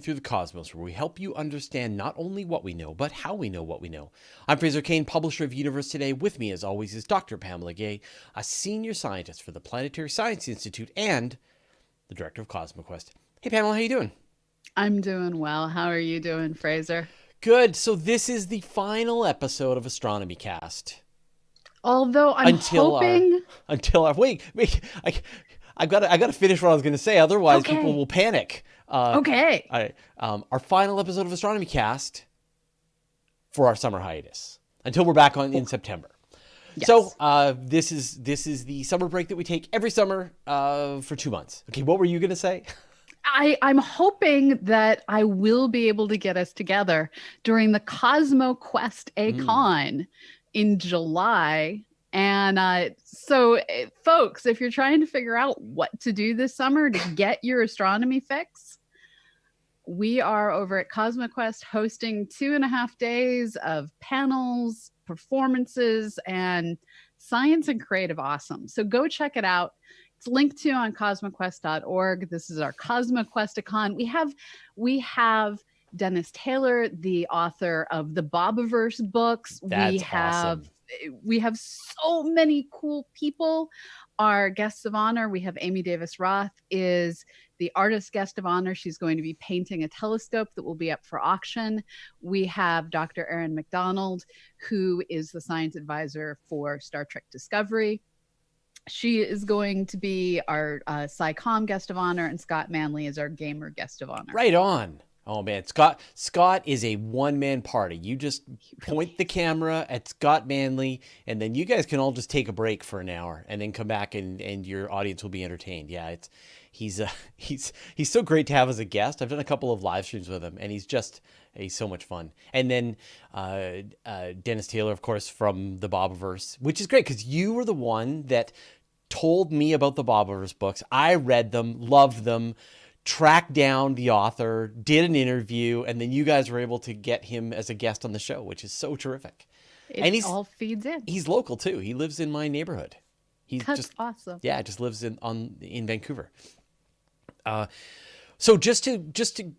Through the cosmos, where we help you understand not only what we know, but how we know what we know. I'm Frasier Cain, publisher of Universe Today. With me, as always, is Dr. Pamela Gay, a senior scientist for the Planetary Science Institute and the director of CosmoQuest. Hey, Pamela, how you doing? I'm doing well. How are you doing, Fraser? Good. So this is the final episode of Astronomy Cast. Although I'm Until our, hoping. until our, wait, I gotta finish what I was gonna say. Otherwise, people Okay. will panic. Okay. Our final episode of Astronomy Cast for our summer hiatus until we're back on in September. So Yes. this is the summer break that we take every summer for 2 months. Okay, what were you gonna say? I'm hoping that I will be able to get us together during the Cosmo Quest Mm. A-Con in July. And folks, if you're trying to figure out what to do this summer to get your astronomy fix, we are over at CosmoQuest hosting 2.5 days of panels, performances, and science and creative awesome. So go check it out. It's linked to on cosmoquest.org. This is our CosmoQuest-a-con. We have Dennis Taylor, the author of the Bobiverse books. That's awesome. We have so many cool people. Our guests of honor, we have Amy Davis Roth is the artist guest of honor. She's going to be painting a telescope that will be up for auction. We have Dr. Erin McDonald, who is the science advisor for Star Trek Discovery. She is going to be our SciComm guest of honor, and Scott Manley is our gamer guest of honor. Right on. Oh man, Scott is a one-man party. You just point the camera at Scott Manley, and then you guys can all just take a break for an hour, and then come back, and your audience will be entertained. Yeah, he's so great to have as a guest. I've done a couple of live streams with him, and he's so much fun. And then Dennis Taylor, of course, from the Bobiverse, which is great because you were the one that told me about the Bobiverse books. I read them, loved them, tracked down the author, did an interview, and then you guys were able to get him as a guest on the show, which is so terrific. And It all feeds in. he's local too. He lives in my neighborhood. He's That's just awesome. yeah, just lives in Vancouver. So just to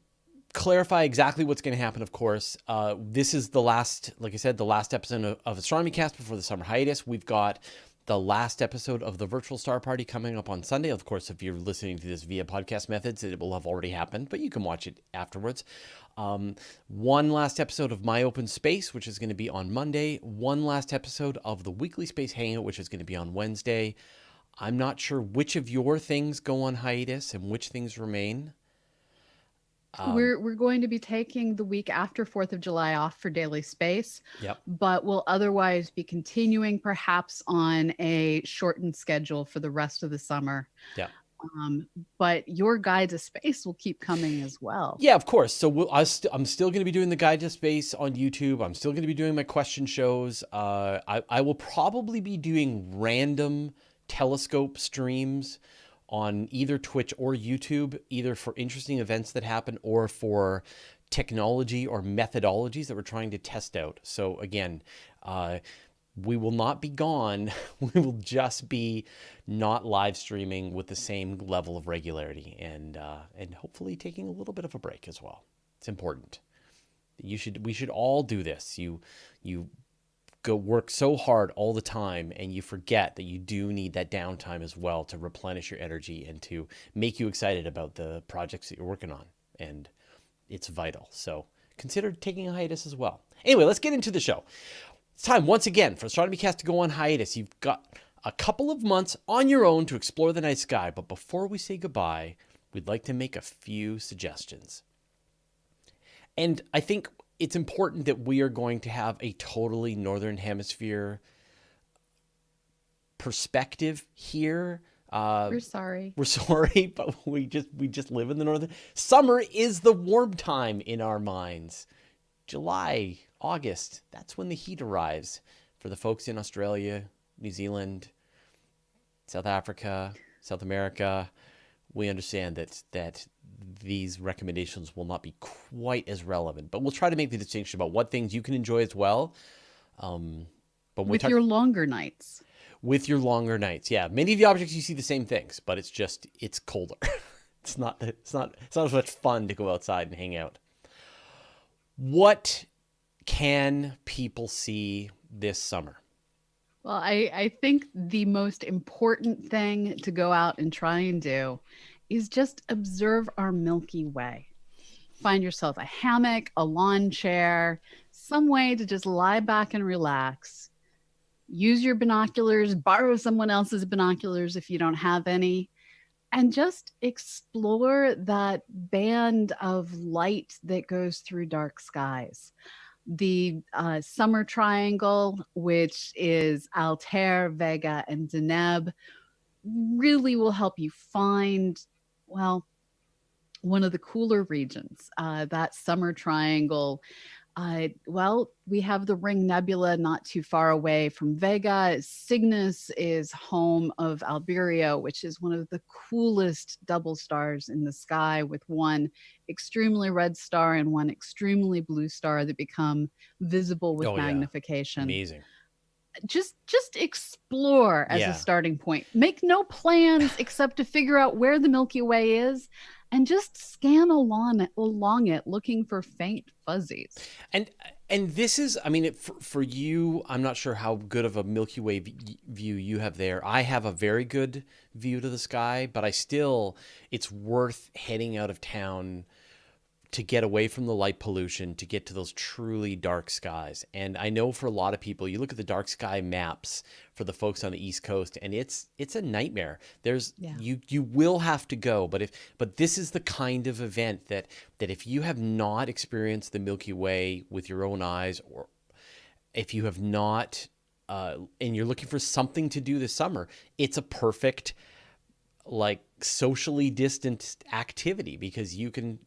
clarify exactly what's going to happen, of course, this is the last, like I said, the last episode of Astronomy Cast before the summer hiatus. We've got the last episode of the Virtual Star Party coming up on Sunday. Of course, if you're listening to this via podcast methods, it will have already happened, but you can watch it afterwards. One last episode of My Open Space, which is going to be on Monday. One last episode of the Weekly Space Hangout, which is going to be on Wednesday. I'm not sure which of your things go on hiatus and which things remain. We're going to be taking the week after 4th of July off for daily space, Yep. but we'll otherwise be continuing perhaps on a shortened schedule for the rest of the summer. Yep. But your guide to space will keep coming as well. Yeah, of course. So I'm still going to be doing the Guide to Space on YouTube. I'm still going to be doing my question shows. I will probably be doing random telescope streams on either Twitch or YouTube, either for interesting events that happen or for technology or methodologies that we're trying to test out. So again, we will not be gone. We will just be not live streaming with the same level of regularity, and hopefully taking a little bit of a break as well. It's important. We should all do this. You go work so hard all the time, and you forget that you do need that downtime as well to replenish your energy and to make you excited about the projects that you're working on. And it's vital. So consider taking a hiatus as well. Anyway, let's get into the show. It's time once again for Astronomy Cast to go on hiatus. You've got a couple of months on your own to explore the night sky. But before we say goodbye, we'd like to make a few suggestions. And I think it's important that we are going to have a totally Northern Hemisphere perspective here. We're sorry. We're sorry, but we just live in the northern. Summer is the warm time in our minds. July, August, that's when the heat arrives for the folks in Australia, New Zealand, South Africa, South America. We understand that these recommendations will not be quite as relevant, but we'll try to make the distinction about what things you can enjoy as well. But with your longer nights. With your longer nights, yeah. Many of the objects you see the same things, but it's colder. It's not as much fun to go outside and hang out. What can people see this summer? Well, I think the most important thing to go out and try and do is just observe our Milky Way. Find yourself a hammock, a lawn chair, some way to just lie back and relax. Use your binoculars, borrow someone else's binoculars if you don't have any, and just explore that band of light that goes through dark skies. The summer triangle, which is Altair, Vega, and Deneb, really will help you find, well, one of the cooler regions. That summer triangle, we have the Ring Nebula not too far away from Vega. Cygnus is home of Alberio, which is one of the coolest double stars in the sky, with one extremely red star and one extremely blue star that become visible with magnification. Amazing. Just explore as a starting point. Make no plans except to figure out where the Milky Way is, and just scan along it looking for faint fuzzies. And this is, I mean, for you, I'm not sure how good of a Milky Way view you have there. I have a very good view to the sky, but it's worth heading out of town to get away from the light pollution, to get to those truly dark skies. And I know for a lot of people, you look at the dark sky maps for the folks on the East Coast, and it's a nightmare. You will have to go, but this is the kind of event that if you have not experienced the Milky Way with your own eyes, or if you have not, and you're looking for something to do this summer, it's a perfect, like, socially distant activity, because you can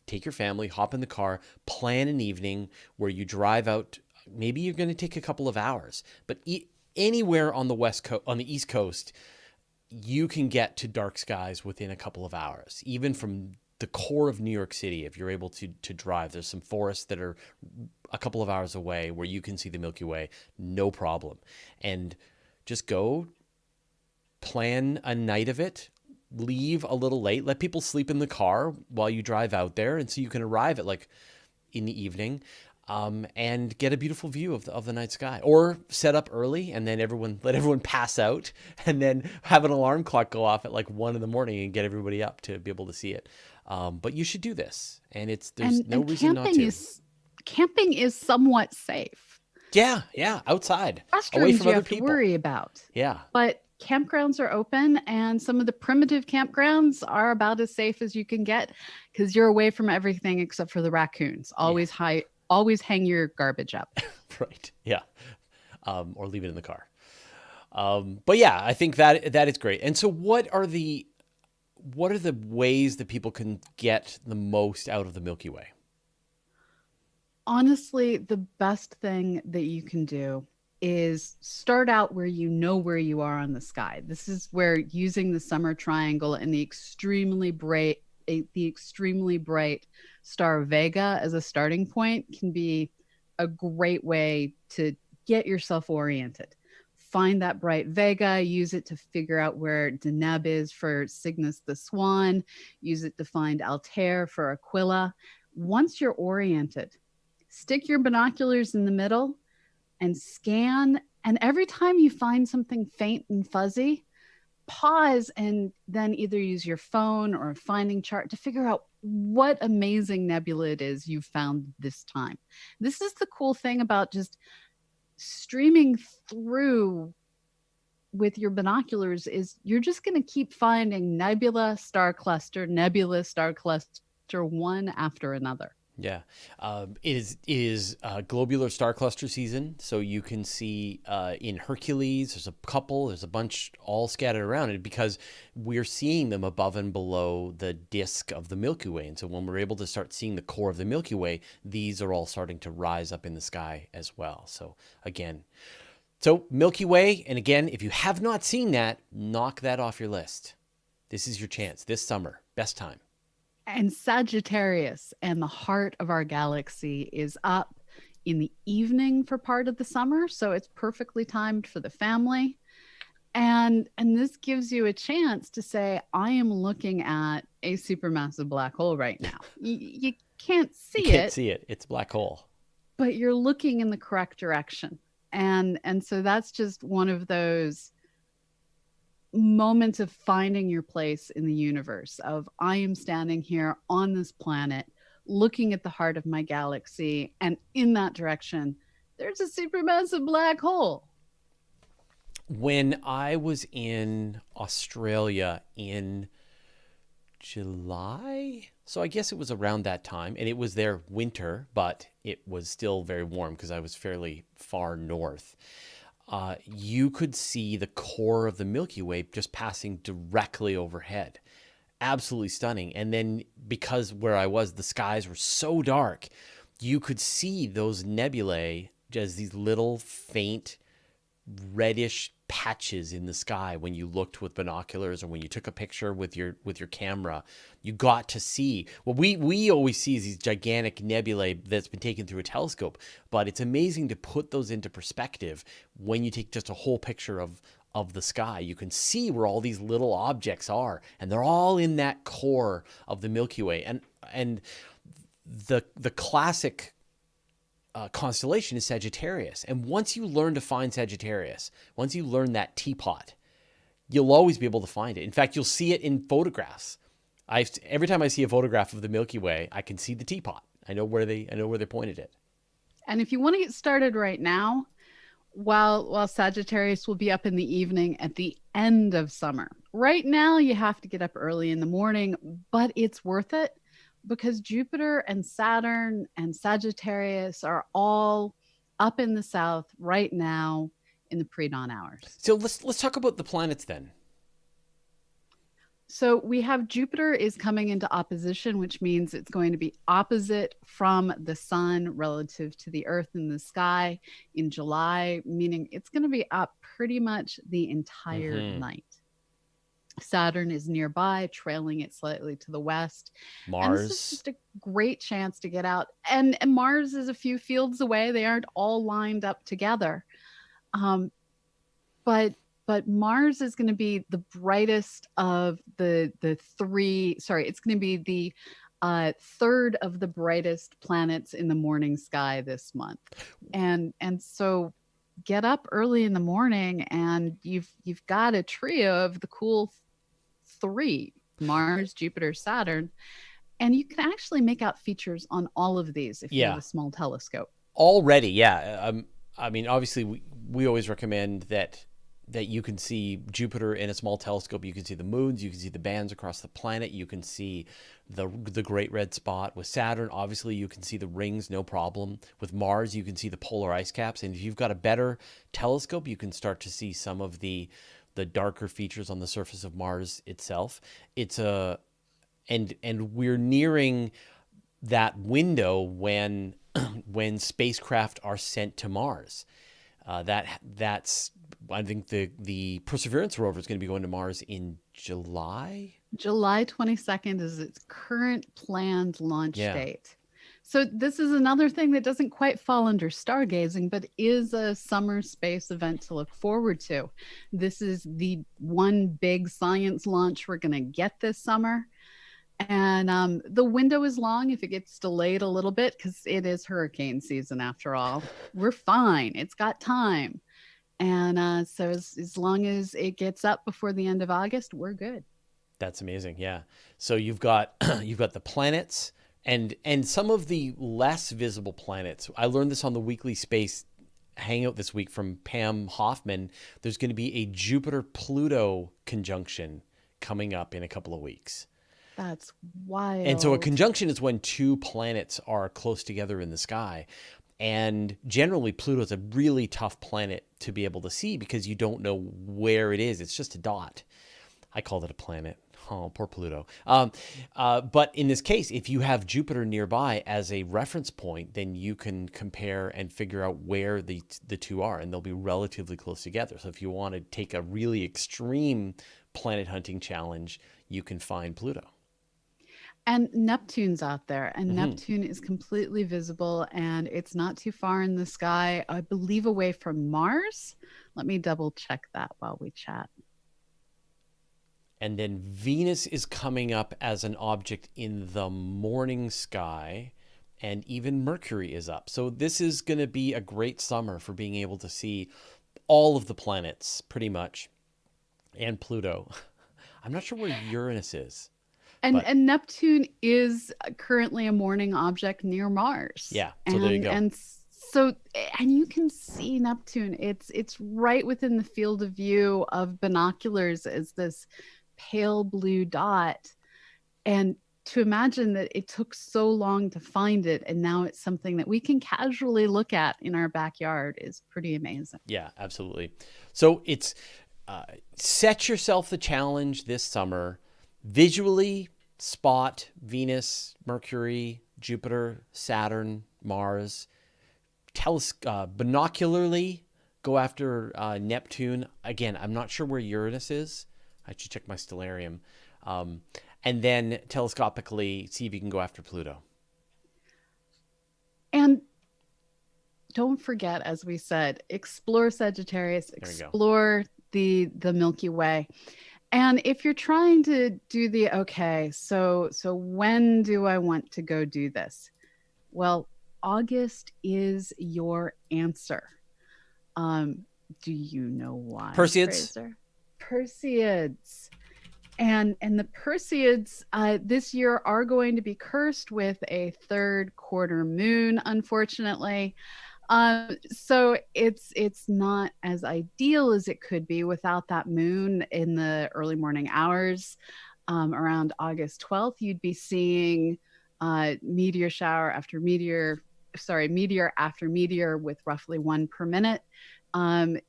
take your family, hop in the car, plan an evening where you drive out. Maybe you're going to take a couple of hours, but anywhere on the on the East Coast, you can get to dark skies within a couple of hours. Even from the core of New York City, if you're able to drive, there's some forests that are a couple of hours away where you can see the Milky Way, no problem. And just go plan a night of it. Leave a little late, let people sleep in the car while you drive out there, and so you can arrive at in the evening, and get a beautiful view of the night sky. Or set up early and then let everyone pass out, and then have an alarm clock go off at 1 in the morning and get everybody up to be able to see it. But you should do this, and there's no reason not to. Camping is somewhat safe. Yeah, outside, away from other people. To worry about. Yeah, but campgrounds are open, and some of the primitive campgrounds are about as safe as you can get, because you're away from everything except for the raccoons. Always hang your garbage up. Right. Yeah. Or leave it in the car. But yeah, I think that is great. And so what are the ways that people can get the most out of the Milky Way? Honestly, the best thing that you can do is start out where you are on the sky. This is where using the summer triangle and the extremely bright star Vega as a starting point can be a great way to get yourself oriented. Find that bright Vega, use it to figure out where Deneb is for Cygnus the Swan, use it to find Altair for Aquila. Once you're oriented, stick your binoculars in the middle and scan, and every time you find something faint and fuzzy, pause and then either use your phone or a finding chart to figure out what amazing nebula it is you've found this time. This is the cool thing about just streaming through with your binoculars, is you're just going to keep finding nebula, star cluster, one after another. Yeah. It is globular star cluster season, so you can see in Hercules, there's a bunch all scattered around it, because we're seeing them above and below the disk of the Milky Way. And so when we're able to start seeing the core of the Milky Way, these are all starting to rise up in the sky as well. So Milky Way, and again, if you have not seen that, knock that off your list. This is your chance this summer, best time. And Sagittarius and the heart of our galaxy is up in the evening for part of the summer, so it's perfectly timed for the family. And this gives you a chance to say, I am looking at a supermassive black hole right now. You can't see You can't it, see it. It's a black hole. but you're looking in the correct direction. And so that's just one of those moments of finding your place in the universe, of I am standing here on this planet looking at the heart of my galaxy, and in that direction there's a supermassive black hole. When I was in Australia in July, so I guess it was around that time, and it was their winter, but it was still very warm because I was fairly far north. You could see the core of the Milky Way just passing directly overhead. Absolutely stunning. And then because where I was, the skies were so dark, you could see those nebulae as these little faint reddish patches in the sky when you looked with binoculars or when you took a picture with your camera. You got to see what we always see is these gigantic nebulae that's been taken through a telescope, but it's amazing to put those into perspective when you take just a whole picture of the sky. You can see where all these little objects are, and they're all in that core of the Milky Way. And the classic constellation is Sagittarius. And once you learn to find Sagittarius, once you learn that teapot, you'll always be able to find it. In fact, you'll see it in photographs. Every time I see a photograph of the Milky Way, I can see the teapot. I know where they pointed it. And if you want to get started right now, while Sagittarius will be up in the evening at the end of summer. Right now, you have to get up early in the morning, but it's worth it because Jupiter and Saturn and Sagittarius are all up in the south right now in the pre-dawn hours. So let's talk about the planets then. So we have Jupiter is coming into opposition, which means it's going to be opposite from the sun relative to the Earth in the sky in July, meaning it's going to be up pretty much the entire night. Saturn is nearby, trailing it slightly to the west. Mars. And this is just a great chance to get out. And Mars is a few fields away. They aren't all lined up together. But Mars is going to be the brightest of the three. Sorry, it's going to be the third of the brightest planets in the morning sky this month. And so get up early in the morning, and you've got a trio of the cool three: Mars, Jupiter, Saturn. And you can actually make out features on all of these if you have a small telescope. Already, yeah. I mean, obviously, we always recommend that you can see Jupiter in a small telescope. You can see the moons, you can see the bands across the planet, you can see the great red spot. With Saturn, obviously, you can see the rings, no problem. With Mars, you can see the polar ice caps. And if you've got a better telescope, you can start to see some of the darker features on the surface of Mars itself. And we're nearing that window when spacecraft are sent to Mars. That's I think the Perseverance rover is going to be going to Mars in July. July 22nd is its current planned launch date. So this is another thing that doesn't quite fall under stargazing, but is a summer space event to look forward to. This is the one big science launch we're going to get this summer. And the window is long if it gets delayed a little bit, because it is hurricane season after all. We're fine. It's got time. And so as long as it gets up before the end of August, we're good. That's amazing. Yeah. So you've got the planets and some of the less visible planets. I learned this on the Weekly Space Hangout this week from Pam Hoffman. There's going to be a Jupiter-Pluto conjunction coming up in a couple of weeks. That's wild. And so a conjunction is when two planets are close together in the sky. And generally, Pluto is a really tough planet to be able to see because you don't know where it is. It's just a dot. I called it a planet. Oh, poor Pluto. But in this case, if you have Jupiter nearby as a reference point, then you can compare and figure out where the two are, and they'll be relatively close together. So if you want to take a really extreme planet hunting challenge, you can find Pluto. And Neptune's out there, and Neptune is completely visible, and it's not too far in the sky, I believe away from Mars. Let me double check that while we chat. And then Venus is coming up as an object in the morning sky, and even Mercury is up. So this is going to be a great summer for being able to see all of the planets, pretty much, and Pluto. I'm not sure where Uranus is. And Neptune is currently a morning object near Mars. Yeah, so there you go. And you can see Neptune. It's right within the field of view of binoculars as this pale blue dot. And to imagine that it took so long to find it, and now it's something that we can casually look at in our backyard, is pretty amazing. Yeah, absolutely. So it's set yourself the challenge this summer. Visually spot Venus, Mercury, Jupiter, Saturn, Mars. Binocularly go after Neptune. Again, I'm not sure where Uranus is. I should check my stellarium. And then telescopically see if you can go after Pluto. And don't forget, as we said, explore Sagittarius, explore the Milky Way. And if you're trying to do so when do I want to go do this? Well, August is your answer. Do you know why? Perseids. Perseids. And the Perseids this year are going to be cursed with a third quarter moon, unfortunately. So it's not as ideal as it could be without that moon in the early morning hours. Around August 12th, you'd be seeing meteor after meteor with roughly one per minute.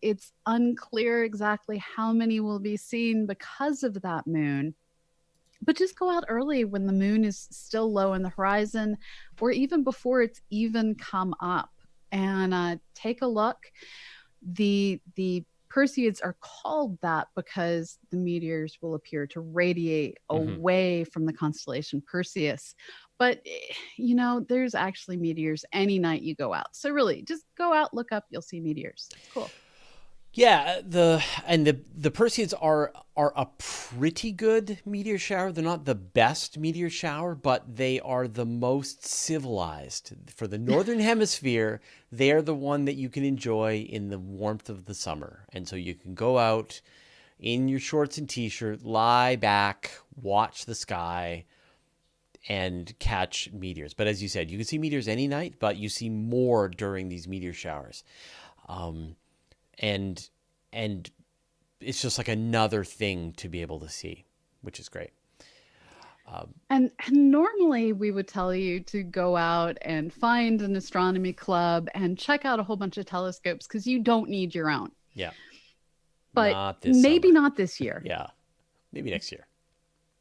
It's unclear exactly how many will be seen because of that moon. But just go out early when the moon is still low in the horizon, or even before it's even come up, and take a look. The Perseids are called that because the meteors will appear to radiate away from the constellation Perseus. But, there's actually meteors any night you go out. So really, just go out, look up, you'll see meteors. It's cool. Yeah, the Perseids are a pretty good meteor shower. They're not the best meteor shower, but they are the most civilized. For the northern hemisphere, they are the one that you can enjoy in the warmth of the summer. And so you can go out in your shorts and t-shirt, lie back, watch the sky, and catch meteors. But as you said, you can see meteors any night, but you see more during these meteor showers. And it's just like another thing to be able to see, which is great. And normally we would tell you to go out and find an astronomy club and check out a whole bunch of telescopes because you don't need your own. Yeah. But maybe not this year. Yeah. Maybe next year.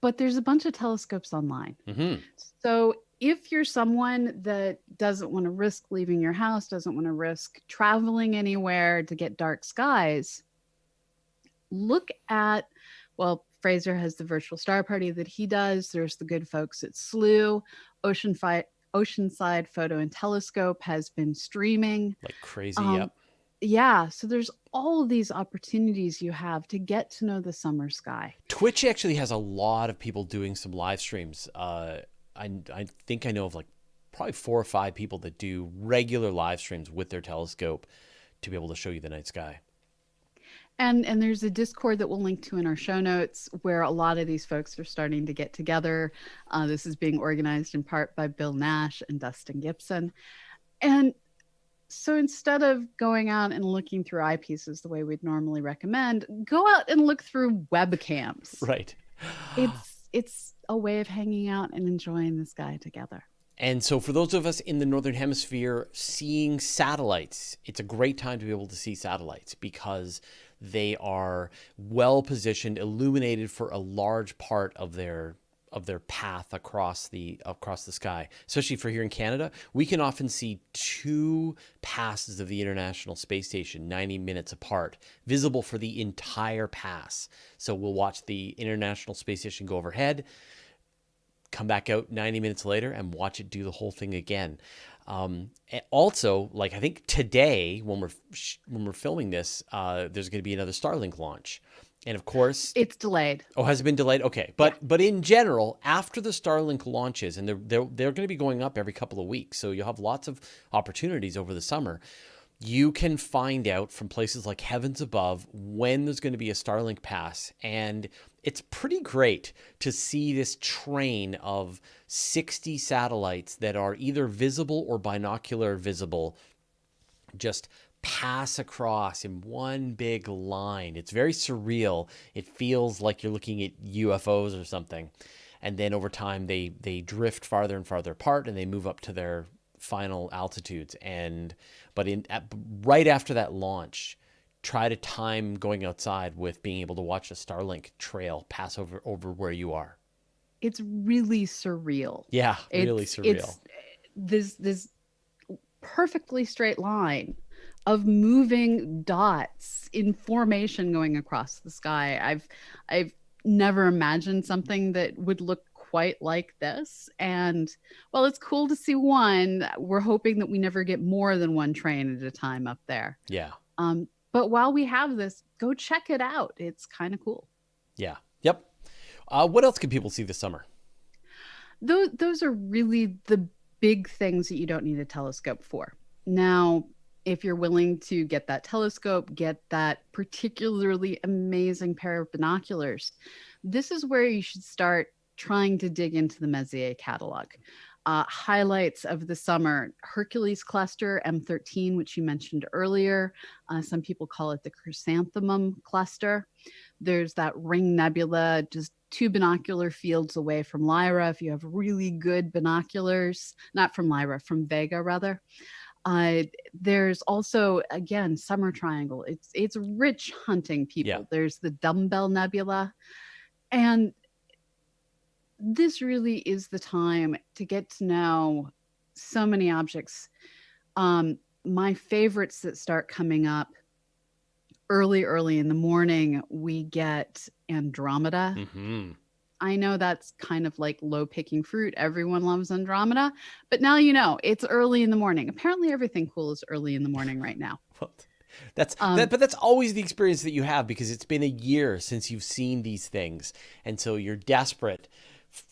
But there's a bunch of telescopes online. Mm-hmm. So if you're someone that doesn't want to risk leaving your house, doesn't want to risk traveling anywhere to get dark skies, look at, Frasier has the virtual star party that he does. There's the good folks at SLU. Oceanside Photo and Telescope has been streaming. Like crazy, yep. Yeah, so there's all of these opportunities you have to get to know the summer sky. Twitch actually has a lot of people doing some live streams. I think I know of probably 4 or 5 people that do regular live streams with their telescope to be able to show you the night sky. And there's a Discord that we'll link to in our show notes where a lot of these folks are starting to get together. This is being organized in part by Bill Nash and Dustin Gibson. And so instead of going out and looking through eyepieces the way we'd normally recommend, go out and look through webcams. Right. It's a way of hanging out and enjoying the sky together. And so for those of us in the Northern Hemisphere seeing satellites, it's a great time to be able to see satellites because they are well positioned, illuminated for a large part of their path across the sky. Especially for here in Canada, we can often see 2 passes of the International Space Station 90 minutes apart, visible for the entire pass. So we'll watch the International Space Station go overhead, come back out 90 minutes later and watch it do the whole thing again. Also, I think today when we're filming this, there's going to be another Starlink launch. And of course, It's delayed. oh, has it been delayed? Okay. But in general, after the Starlink launches, and they're going to be going up every couple of weeks, so you'll have lots of opportunities over the summer. You can find out from places like Heavens Above when there's going to be a Starlink pass. And it's pretty great to see this train of 60 satellites that are either visible or binocular visible just pass across in one big line. It's very surreal. It feels like you're looking at UFOs or something. And then over time, they drift farther and farther apart, and they move up to their final altitudes. But right after that launch, try to time going outside with being able to watch a Starlink trail pass over where you are. It's really surreal. Yeah, really surreal. It's this perfectly straight line of moving dots in formation going across the sky. I've never imagined something that would look quite like this. And while it's cool to see one, we're hoping that we never get more than one train at a time up there. Yeah. But while we have this, go check it out. It's kind of cool. Yeah. Yep. What else can people see this summer? Those are really the big things that you don't need a telescope for. Now, if you're willing to get that telescope, get that particularly amazing pair of binoculars, this is where you should start trying to dig into the Messier catalog. Highlights of the summer: Hercules cluster, M13, which you mentioned earlier. Some people call it the chrysanthemum cluster. There's that ring nebula, just 2 binocular fields away from Lyra. If you have really good binoculars, not from Lyra, from Vega rather. There's also, again, Summer Triangle. It's rich hunting, people. Yeah. There's the Dumbbell Nebula. And this really is the time to get to know so many objects. My favorites that start coming up early in the morning, we get Andromeda. Mm-hmm. I know that's kind of like low-picking fruit. Everyone loves Andromeda, but now you know it's early in the morning. Apparently, everything cool is early in the morning right now. Well, but that's always the experience that you have, because it's been a year since you've seen these things, and so you're desperate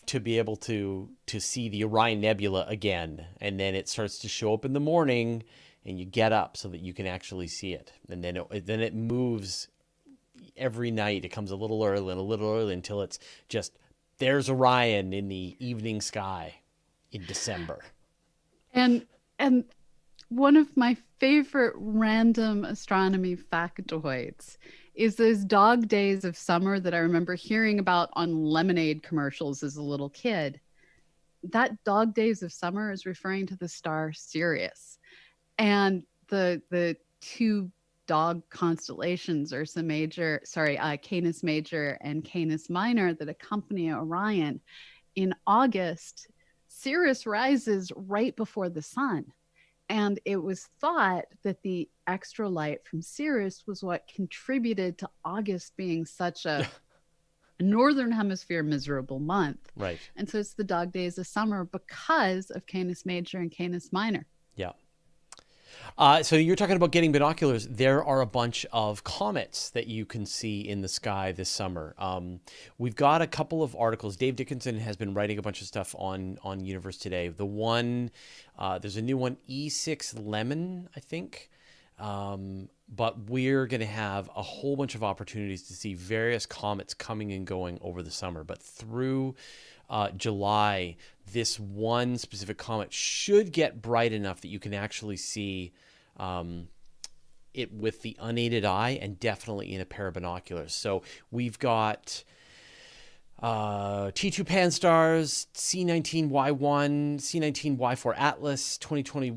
to be able to see the Orion Nebula again, and then it starts to show up in the morning, and you get up so that you can actually see it, and then it moves. Every night it comes a little early until it's just, there's Orion in the evening sky in December. And one of my favorite random astronomy factoids is those dog days of summer that I remember hearing about on lemonade commercials as a little kid. That dog days of summer is referring to the star Sirius. And the 2 dog constellations, Canis Major and Canis Minor, that accompany Orion. In August, Sirius rises right before the sun. And it was thought that the extra light from Sirius was what contributed to August being such a northern hemisphere miserable month. Right. And so it's the dog days of summer because of Canis Major and Canis Minor. Yeah. So you're talking about getting binoculars. There are a bunch of comets that you can see in the sky this summer. We've got a couple of articles. Dave Dickinson has been writing a bunch of stuff on Universe Today. The one, there's a new one, E6 Lemon, I think. But we're going to have a whole bunch of opportunities to see various comets coming and going over the summer. But through July, this one specific comet should get bright enough that you can actually see it with the unaided eye, and definitely in a pair of binoculars. So we've got T2 Pan-STARRS, C19Y1, C19Y4 Atlas, 2020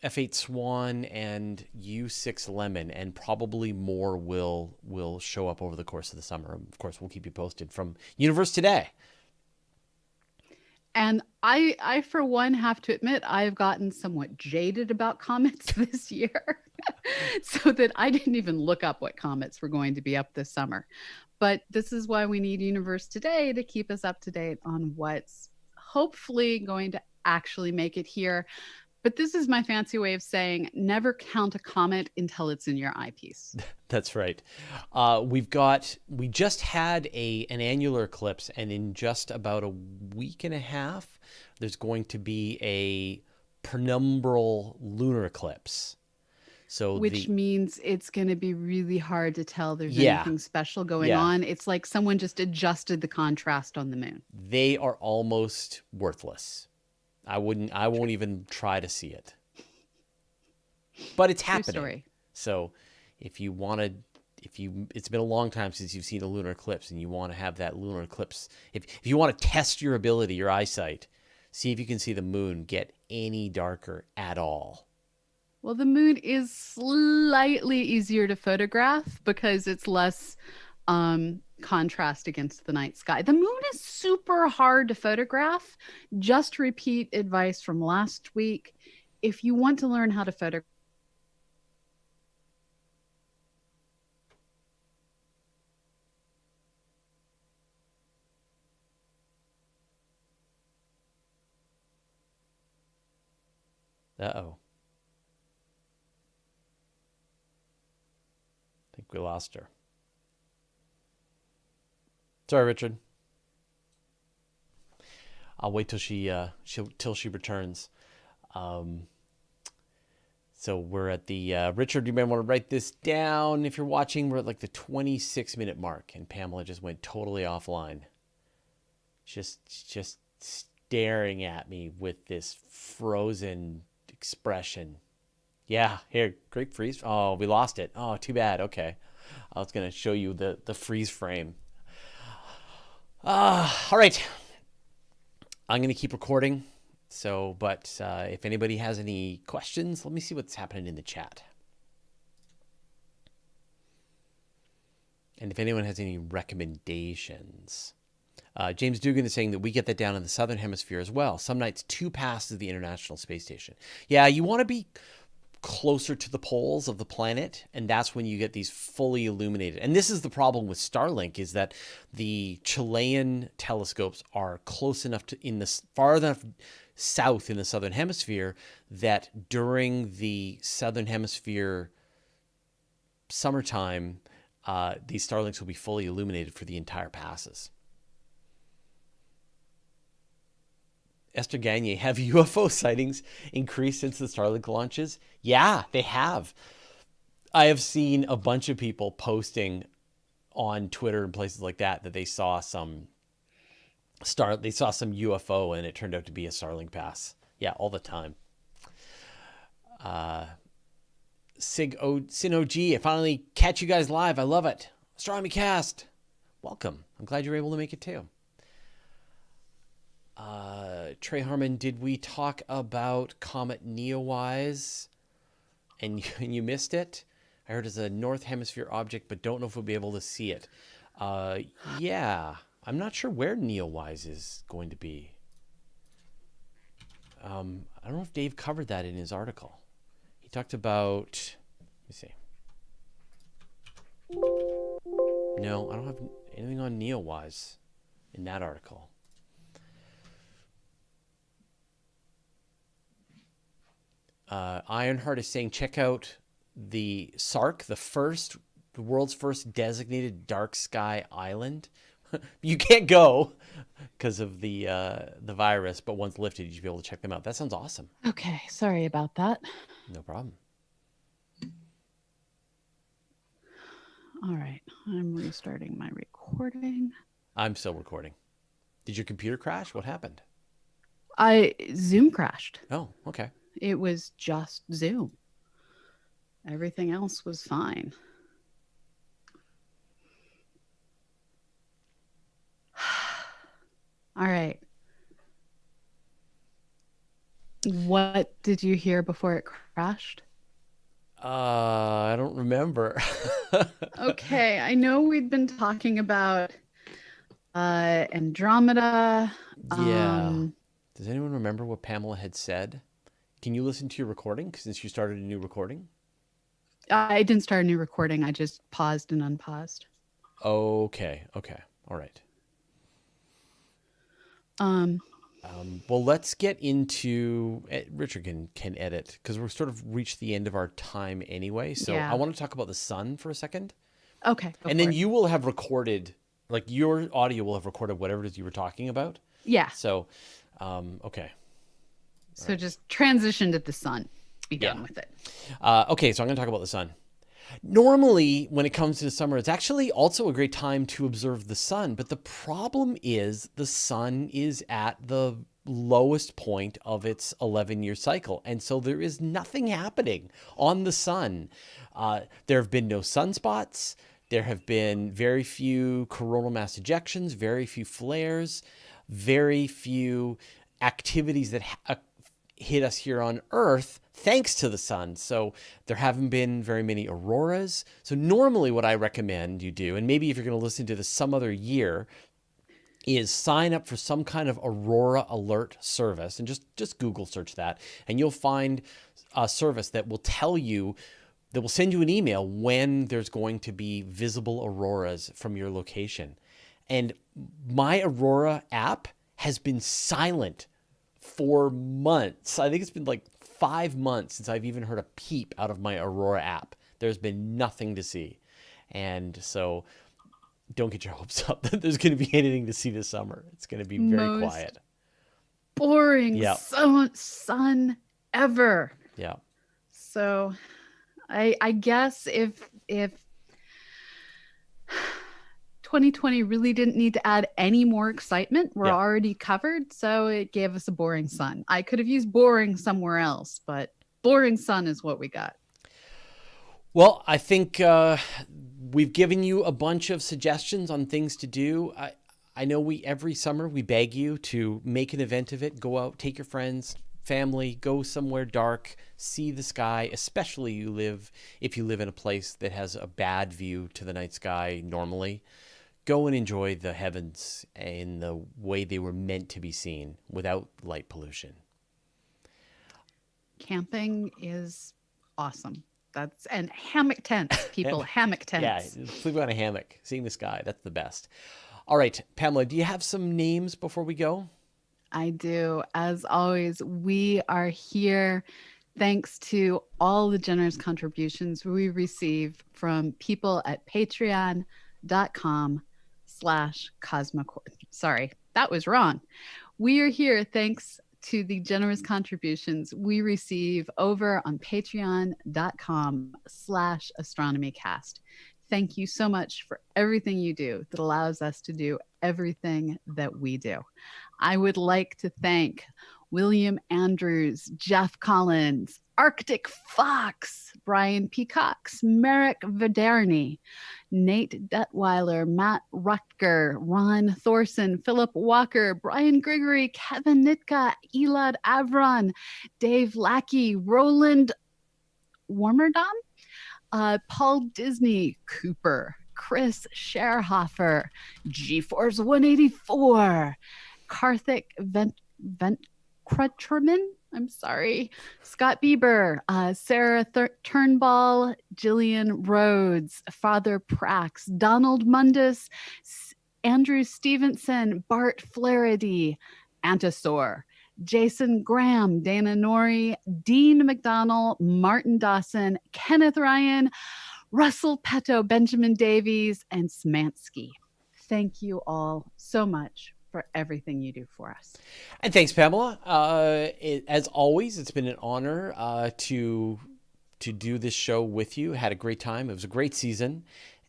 F8 Swan, and U6 Lemon, and probably more will show up over the course of the summer. Of course, we'll keep you posted from Universe Today. And I, for one, have to admit, I've gotten somewhat jaded about comets this year, so that I didn't even look up what comets were going to be up this summer. But this is why we need Universe Today to keep us up to date on what's hopefully going to actually make it here. But this is my fancy way of saying never count a comet until it's in your eyepiece. That's right. We just had an annular eclipse, and in just about a week and a half, there's going to be a penumbral lunar eclipse. Which means it's going to be really hard to tell there's Yeah. anything special going Yeah. on. It's like someone just adjusted the contrast on the moon. They are almost worthless. I won't even try to see it. But it's happening. Story. So it's been a long time since you've seen a lunar eclipse, and you want to have that lunar eclipse. If you want to test your ability, your eyesight, see if you can see the moon get any darker at all. Well, the moon is slightly easier to photograph because it's less contrast against the night sky. The moon is super hard to photograph. Just repeat advice from last week. If you want to learn how to photograph, Uh-oh. I think we lost her. Sorry, Richard. I'll wait till she returns. So we're at the Richard. You may want to write this down if you're watching. We're at like the 26-minute mark, and Pamela just went totally offline. Just staring at me with this frozen expression. Yeah, here, great freeze. Oh, we lost it. Oh, too bad. Okay, I was gonna show you the freeze frame. All right. I'm going to keep recording. But if anybody has any questions, let me see what's happening in the chat. And if anyone has any recommendations. James Dugan is saying that we get that down in the southern hemisphere as well. Some nights 2 passes the International Space Station. Yeah, you want to be closer to the poles of the planet, and that's when you get these fully illuminated. And this is the problem with Starlink, is that the Chilean telescopes are close enough to far enough south in the southern hemisphere that during the southern hemisphere summertime, these Starlinks will be fully illuminated for the entire passes. Esther Gagne, have UFO sightings increased since the Starlink launches? Yeah, they have. I have seen a bunch of people posting on Twitter and places like that they saw some UFO and it turned out to be a Starlink pass. Yeah, all the time. Sin OG, I finally catch you guys live. I love it. Astronomy Cast. Welcome. I'm glad you were able to make it too. Trey Harmon, did we talk about Comet Neowise and you missed it? I heard it's a North Hemisphere object, but don't know if we'll be able to see it. Yeah, I'm not sure where Neowise is going to be. I don't know if Dave covered that in his article. He talked about, let me see. No, I don't have anything on Neowise in that article. Ironheart is saying, check out the SARC, the world's first designated dark sky island. You can't go because of the virus, but once lifted, you should be able to check them out. That sounds awesome. Okay, sorry about that. No problem. All right, I'm restarting my recording. I'm still recording. Did your computer crash? What happened? Zoom crashed. Oh, okay. It was just Zoom. Everything else was fine. All right. What did you hear before it crashed? I don't remember. Okay, I know we'd been talking about Andromeda. Yeah. Does anyone remember what Pamela had said? Can you listen to your recording since you started a new recording? I didn't start a new recording. I just paused and unpaused. Okay. All right. Well, let's get into Richard can edit because we're sort of reached the end of our time anyway. So I Yeah. want to talk about the sun for a second, Okay. Go and for then it. you will have recorded, like your audio will have recorded whatever it is you were talking about. Yeah. So, okay, So just transition to the sun. Be yeah, done with it. okay. So I'm going to talk about the sun. Normally, when it comes to the summer, it's actually also a great time to observe the sun. But the problem is the sun is at the lowest point of its 11-year cycle. And so there is nothing happening on the sun. There have been no sunspots. There have been very few coronal mass ejections, very few flares, very few activities that hit us here on Earth thanks to the sun. So there haven't been very many auroras. So normally what I recommend you do, and maybe if you're going to listen to this some other year, is sign up for some kind of aurora alert service and just Google search that, and you'll find a service that will tell you, that will send you an email when there's going to be visible auroras from your location. And my Aurora app has been silent for months. I think it's been like 5 months since I've even heard a peep out of my Aurora app. There's been nothing to see. And so don't get your hopes up that there's going to be anything to see this summer. It's going to be very Most quiet. boring Yeah. sun ever. Yeah. So I guess if 2020 really didn't need to add any more excitement, we're already covered. So it gave us a boring sun. I could have used boring somewhere else, but boring sun is what we got. Well, I think we've given you a bunch of suggestions on things to do. I know every summer we beg you to make an event of it. Go out, take your friends, family, go somewhere dark, see the sky, especially if you live in a place that has a bad view to the night sky normally. Go and enjoy the heavens in the way they were meant to be seen without light pollution. Camping is awesome. And hammock tents, people, hammock tents. Yeah, sleeping on a hammock, seeing the sky, that's the best. All right, Pamela, do you have some names before we go? I do. As always, we are here thanks to all the generous contributions we receive from people at patreon.com/cosmocore. Sorry, that was wrong. We are here thanks to the generous contributions we receive over on patreon.com/astronomycast. Thank you so much for everything you do that allows us to do everything that we do. I would like to thank William Andrews, Jeff Collins, Arctic Fox, Brian Peacocks, Merrick Viderny, Nate Detweiler, Matt Rutger, Ron Thorson, Philip Walker, Brian Grigory, Kevin Nitka, Elad Avron, Dave Lackey, Roland Warmerdam, Paul Disney, Cooper, Chris Scherhofer, GeForce 184, Karthik Ventkrutraman, I'm sorry, Scott Bieber, Sarah Turnball, Jillian Rhodes, Father Prax, Donald Mundus, Andrew Stevenson, Bart Flaherty, Antisaur, Jason Graham, Dana Norrie, Dean McDonnell, Martin Dawson, Kenneth Ryan, Russell Petto, Benjamin Davies, and Smansky. Thank you all so much for everything you do for us. And thanks, Pamela. As always, it's been an honor to do this show with you. Had a great time. It was a great season.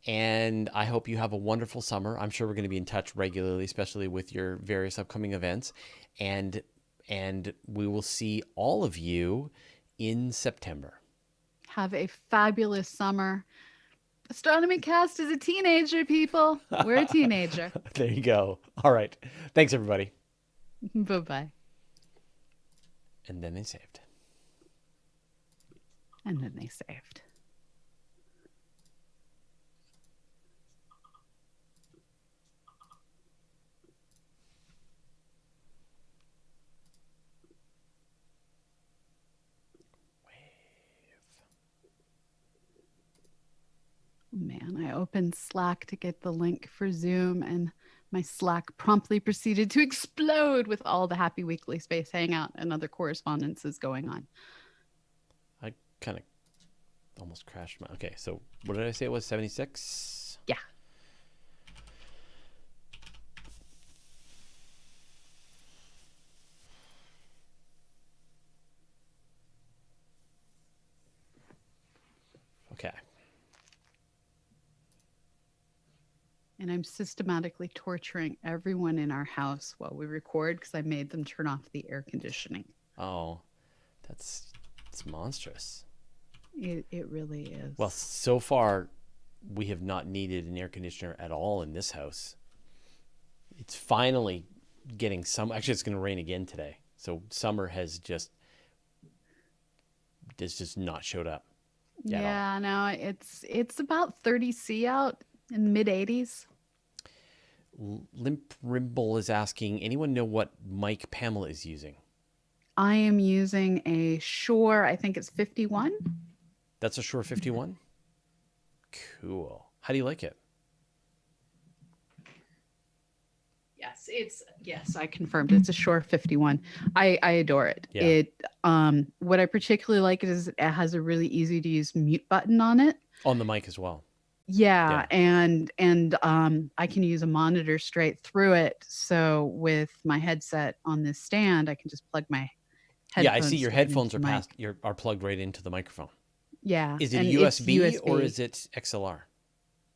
And I hope you have a wonderful summer. I'm sure we're going to be in touch regularly, especially with your various upcoming events. And we will see all of you in September. Have a fabulous summer. Astronomy Cast is a teenager, people. We're a teenager. There you go. All right. Thanks, everybody. Bye-bye. And then they saved. And then they saved. Man, I opened Slack to get the link for Zoom, and My Slack promptly proceeded to explode with all the Happy Weekly Space Hangout and other correspondences going on. I kind of almost crashed my... Okay, so what did I say it was? 76? Yeah. Okay. And I'm systematically torturing everyone in our house while we record because I made them turn off the air conditioning. Oh, it's monstrous. It really is. Well, so far, we have not needed an air conditioner at all in this house. It's finally getting some... Actually, it's going to rain again today. So summer has just not showed up. Yeah, no, it's about 30 C out in the mid 80s. Limp Rimble is asking, anyone know what mic Pamela is using? I am using a Shure, I think it's 51. That's a Shure 51? Cool. How do you like it? Yes, I confirmed. It's a Shure 51. I adore it. Yeah. It what I particularly like is it has a really easy to use mute button on it. On the mic as well. Yeah. And I can use a monitor straight through it. So with my headset on this stand, I can just plug my headphones. Yeah, I see your straight headphones into the mic. are plugged right into the microphone. Yeah. Is it and USB, it's or is it XLR?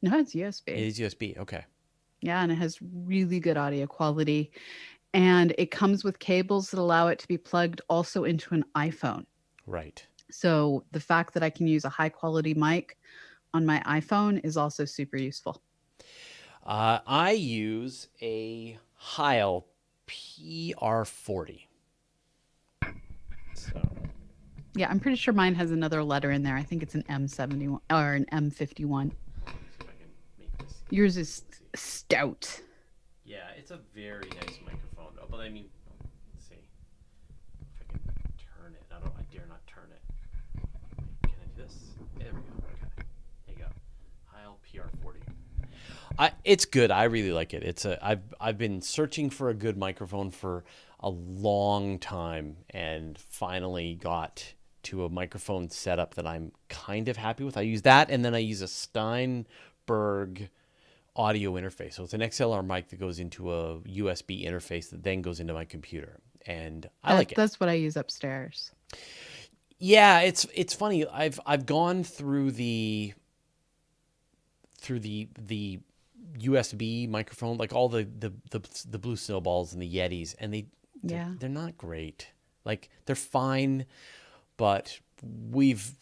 No, it's USB. It is USB. Okay. Yeah, and it has really good audio quality. And it comes with cables that allow it to be plugged also into an iPhone. Right. So the fact that I can use a high quality mic on my iPhone is also super useful. I use a Heil PR40. So. Yeah, I'm pretty sure mine has another letter in there. I think it's an M71 or an M51. Yours is stout. Yeah, it's a very nice microphone. Oh, but I mean, let's see if I can turn it. I dare not turn it. Can I do this? There we go. Okay, there you go. Heil PR40. It's good. I really like it. I've been searching for a good microphone for a long time, and finally got to a microphone setup that I'm kind of happy with. I use that, and then I use a Steinberg audio interface. So it's an XLR mic that goes into a USB interface that then goes into my computer, and I like it. That's what I use upstairs. Yeah, it's funny. I've gone through the USB microphone, like all the Blue Snowballs and the Yetis, and they're not great. Like, they're fine, but we've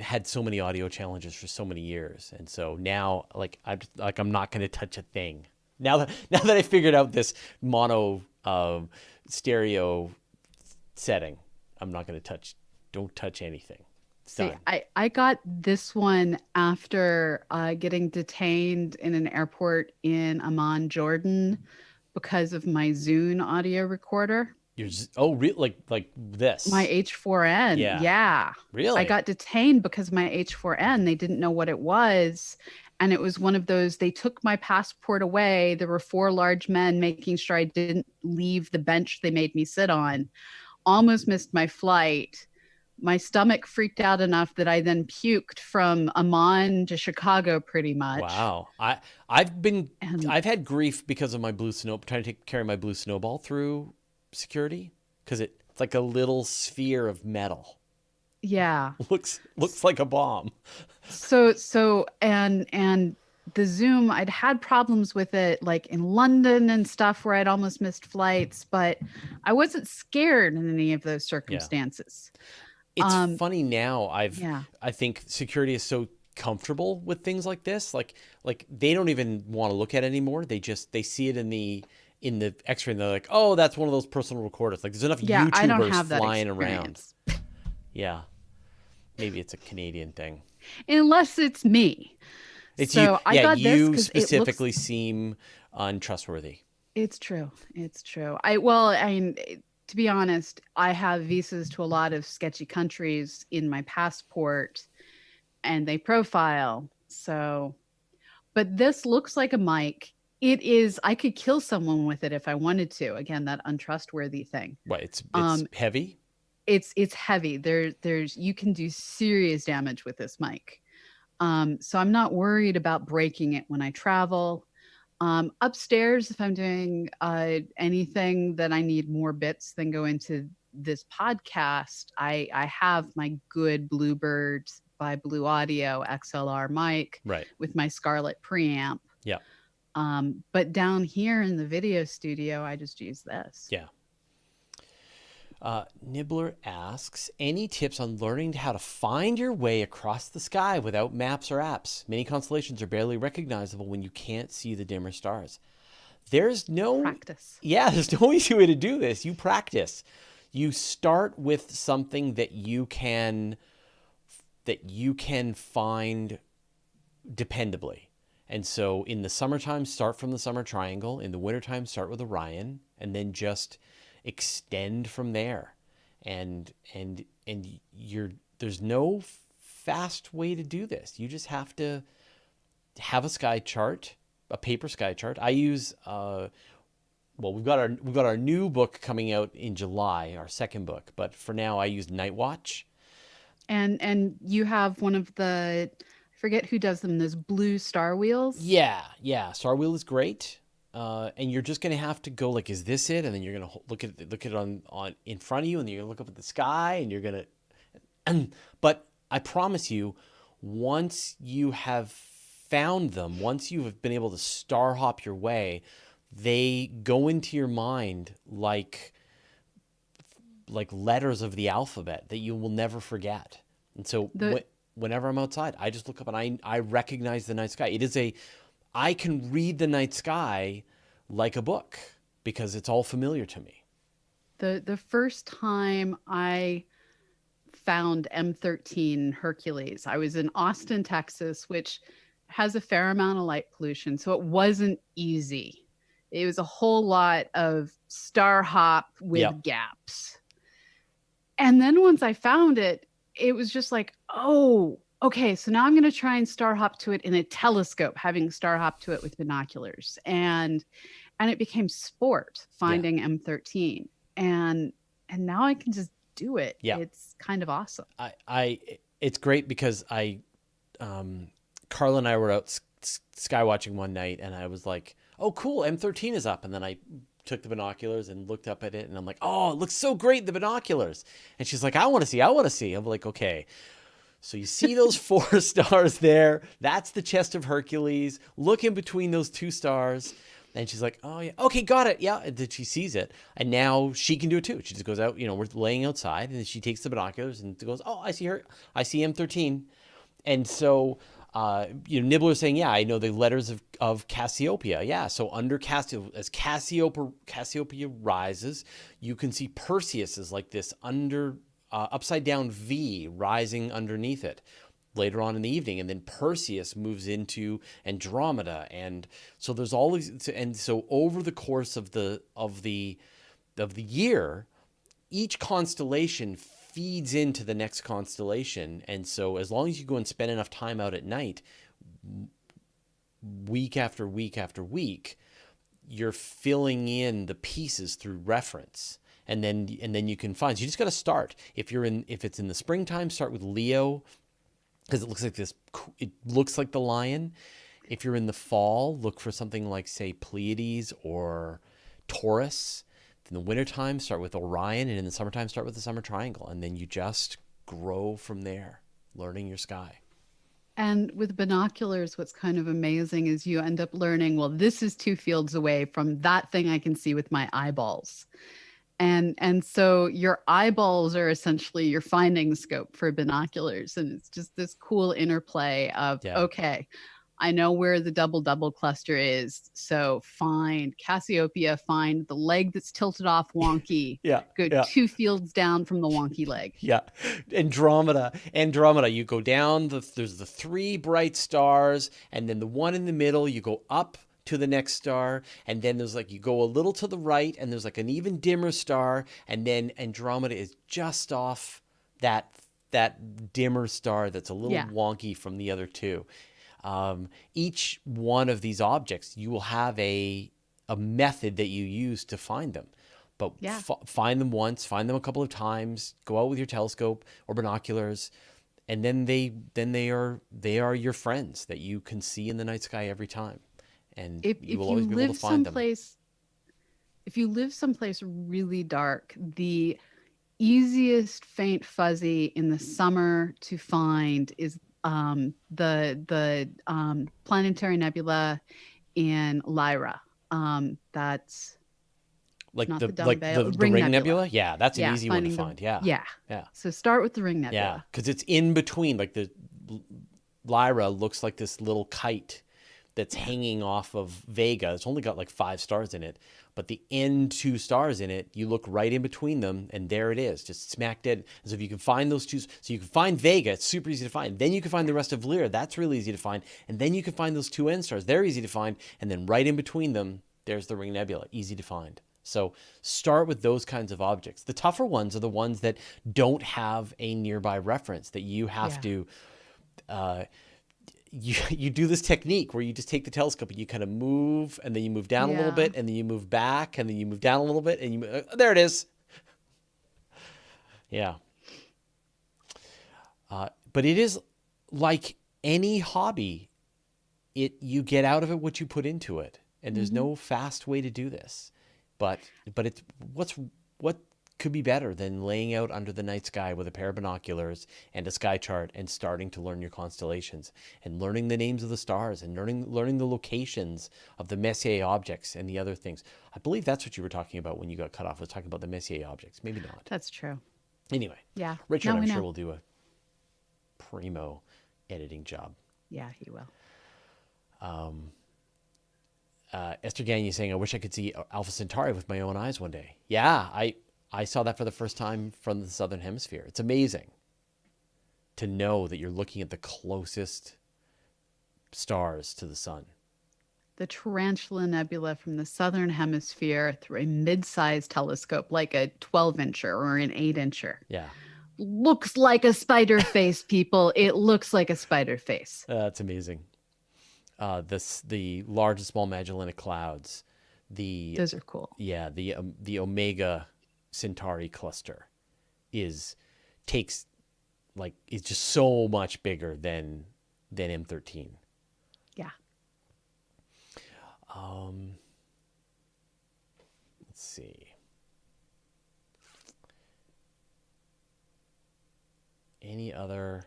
had so many audio challenges for so many years, and so now I'm not going to touch a thing. Now that I figured out this mono stereo setting, I'm not going to don't touch anything. See, I got this one after getting detained in an airport in Amman, Jordan, because of my Zune audio recorder. Like this? My H4n. Yeah. Really? I got detained because my H4n, they didn't know what it was. And it was one of those, they took my passport away. There were 4 large men making sure I didn't leave the bench they made me sit on. Almost missed my flight. My stomach freaked out enough that I then puked from Amman to Chicago pretty much. Wow. I've had grief because of my trying to carry my Blue Snowball through security, because it's like a little sphere of metal. Yeah. Looks like a bomb. So and the Zoom, I'd had problems with it like in London and stuff where I'd almost missed flights, but I wasn't scared in any of those circumstances. Yeah. It's funny now. I think security is so comfortable with things like this. Like they don't even want to look at it anymore. They see it in the X-ray, and they're like, oh, that's one of those personal recorders. Like, there's enough YouTubers flying around. Yeah. Maybe it's a Canadian thing. Unless it's me. I got you this specifically seem untrustworthy. It's true. To be honest, I have visas to a lot of sketchy countries in my passport, and they profile. So, but this looks like a mic. It is. I could kill someone with it if I wanted to. Again, that untrustworthy thing. Right. It's Um, heavy. it's heavy. There's you can do serious damage with this mic. So I'm not worried about breaking it when I travel. Upstairs, if I'm doing anything that I need more bits than go into this podcast, I have my good Bluebird by Blue Audio XLR mic Right. with my Scarlett preamp. Yeah. But down here in the video studio, I just use this. Yeah. Nibbler asks, any tips on learning how to find your way across the sky without maps or apps? Many constellations are barely recognizable when you can't see the dimmer stars. There's no Practice. Yeah, there's no easy way to do this. You practice. You start with something that you can find dependably. And so in the summertime, start from the summer triangle. In the wintertime, start with Orion, and then just extend from there. And there's no fast way to do this. You just have to have a sky chart, a paper sky chart. I use we've got our new book coming out in July, our second book, but for now I use Night Watch. And you have one of the, I forget who does them, those blue star wheels. Yeah. Star Wheel is great. And you're just gonna have to go like, is this it? And then you're gonna look at it on in front of you, and then you're gonna look up at the sky, and you're gonna. But I promise you, once you have found them, once you have been able to star hop your way, they go into your mind like letters of the alphabet that you will never forget. And so whenever I'm outside, I just look up and I recognize the night sky. I can read the night sky like a book because it's all familiar to me. The first time I found M13 Hercules, I was in Austin, Texas, which has a fair amount of light pollution, so it wasn't easy. It was a whole lot of star hop with gaps. And then once I found it, it was just like, oh, okay, so now I'm going to try and star hop to it in a telescope, having star hop to it with binoculars. And it became sport finding M13. And now I can just do it. Yeah. It's kind of awesome. It's great because Carla and I were out sky watching one night, and I was like, oh, cool, M13 is up. And then I took the binoculars and looked up at it, and I'm like, oh, it looks so great in the binoculars. And she's like, I want to see. I'm like, okay. So you see those 4 stars there. That's the chest of Hercules. Look in between those 2 stars. And she's like, oh, yeah. Okay, got it. Yeah. And then she sees it. And now she can do it too. She just goes out, we're laying outside, and she takes the binoculars and goes, oh, I see her. I see M13. And so, Nibbler is saying, yeah, I know the letters of Cassiopeia. Yeah. So under as Cassiopeia rises, you can see Perseus is like this upside down V rising underneath it later on in the evening. And then Perseus moves into Andromeda. And so there's all these, and so over the course of the year, each constellation feeds into the next constellation. And so as long as you go and spend enough time out at night, week after week after week, you're filling in the pieces through reference. And then you can find, so you just got to start. If it's in the springtime, start with Leo, because it looks like the lion. If you're in the fall, look for something like, say, Pleiades or Taurus. In the wintertime, start with Orion, and in the summertime, start with the summer triangle. And then you just grow from there, learning your sky. And with binoculars, what's kind of amazing is you end up learning, well, this is 2 fields away from that thing I can see with my eyeballs. And so your eyeballs are essentially your finding scope for binoculars. And it's just this cool interplay of, okay, I know where the double cluster is. So find Cassiopeia, find the leg that's tilted off wonky. Go 2 fields down from the wonky leg. Yeah. Andromeda, you go down, there's the 3 bright stars, and then the one in the middle, you go up to the next star, and then there's you go a little to the right, and there's an even dimmer star, and then Andromeda is just off that dimmer star that's a little wonky from the other 2. Each one of these objects, you will have a method that you use to find them. But Yeah. find them once, find them a couple of times, go out with your telescope or binoculars, and then they are your friends that you can see in the night sky every time, and If you will you always be able live to find them. someplace, if you live someplace really dark, the easiest faint fuzzy in the summer to find is the planetary nebula in Lyra. That's Like not the the dumb like veil, the Ring ring Nebula. nebula, yeah, that's an Yeah, easy one to finding the find. Yeah, yeah. yeah, So start with the Ring yeah, Nebula. because it's in between. Like the Lyra looks like this little kite that's hanging off of Vega. It's only got like 5 stars in it, but the end 2 stars in it, you look right in between them, and there it is, just smack dead. And so if you can find those two, so you can find Vega, it's super easy to find. Then you can find the rest of Lyra, that's really easy to find. And then you can find those 2 end stars, they're easy to find. And then right in between them, there's the Ring Nebula, easy to find. So start with those kinds of objects. The tougher ones are the ones that don't have a nearby reference, that you have to, you do this technique where you just take the telescope and you kind of move, and then you move down a little bit, and then you move back, and then you move down a little bit, and there it is. Yeah. But it is like any hobby. You get out of it what you put into it, and there's no fast way to do this. But it's what could be better than laying out under the night sky with a pair of binoculars and a sky chart and starting to learn your constellations and learning the names of the stars and learning the locations of the Messier objects and the other things. I believe that's what you were talking about when you got cut off. I was talking about the Messier objects. Maybe not. That's true. Anyway. Yeah. Richard, I'm sure will do a primo editing job. Yeah, he will. Esther Gagne saying, I wish I could see Alpha Centauri with my own eyes one day. Yeah, I saw that for the first time from the southern hemisphere. It's amazing to know that you're looking at the closest stars to the sun. The Tarantula Nebula from the southern hemisphere through a mid-sized telescope, like a 12-incher or an 8-incher. Yeah. Looks like a spider face, people. It looks like a spider face. That's amazing. The large and small Magellanic Clouds. Those are cool. Yeah, the Omega Centauri cluster is just so much bigger than M13. Yeah. Let's see. Any other?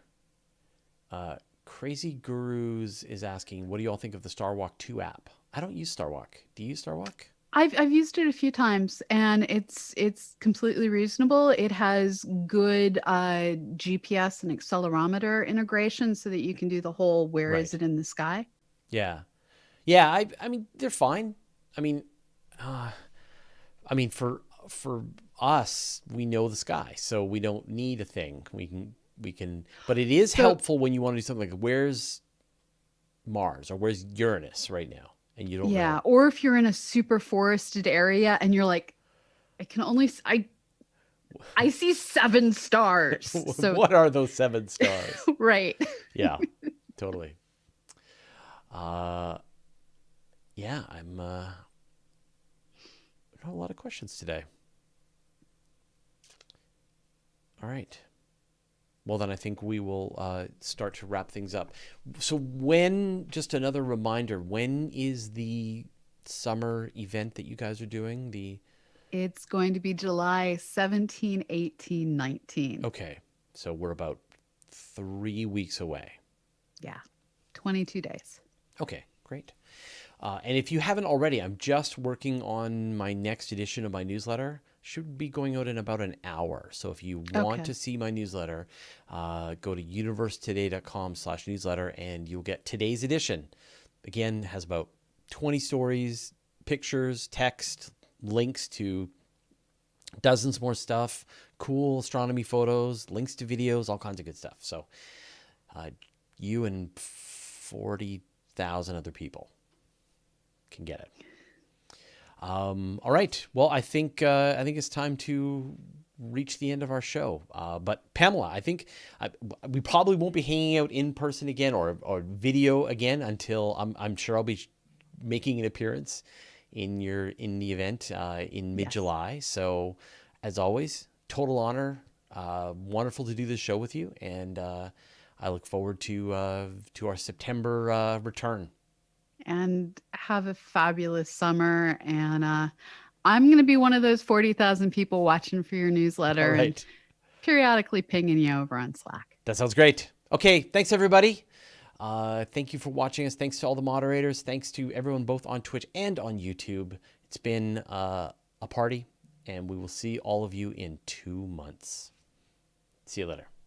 Crazy Gurus is asking, what do you all think of the Starwalk 2 app? I don't use Starwalk. Do you use Starwalk? I've used it a few times, and it's completely reasonable. It has good GPS and accelerometer integration, so that you can do the whole where is it in the sky. Yeah, yeah. I mean, they're fine. I mean, for us, we know the sky, so we don't need a thing. We can, but it is helpful when you want to do something like, where's Mars or where's Uranus right now? And you don't know. Or if you're in a super forested area and you're like, I see 7 stars. So what are those 7 stars? Right. Yeah, totally. Yeah, I'm got a lot of questions today. All right. Well, then I think we will start to wrap things up. So just another reminder, when is the summer event that you guys are doing? It's going to be July 17, 18, 19. Okay. So we're about 3 weeks away. Yeah. 22 days. Okay, great. And if you haven't already, I'm just working on my next edition of my newsletter. Should be going out in about an hour. So if you want to see my newsletter, go to universetoday.com/newsletter and you'll get today's edition. Again, has about 20 stories, pictures, text, links to dozens more stuff, cool astronomy photos, links to videos, all kinds of good stuff. So you and 40,000 other people can get it. All right. Well, I think it's time to reached the end of our show. But Pamela, I think we probably won't be hanging out in person again or video again until I'm sure I'll be making an appearance in the event in mid-July. Yes. So as always, total honor. Wonderful to do this show with you, and I look forward to our September return. And have a fabulous summer. And I'm going to be one of those 40,000 people watching for your newsletter and periodically pinging you over on Slack. That sounds great. Okay, thanks everybody. Thank you for watching us. Thanks to all the moderators. Thanks to everyone both on Twitch and on YouTube. It's been a party, and we will see all of you in 2 months. See you later.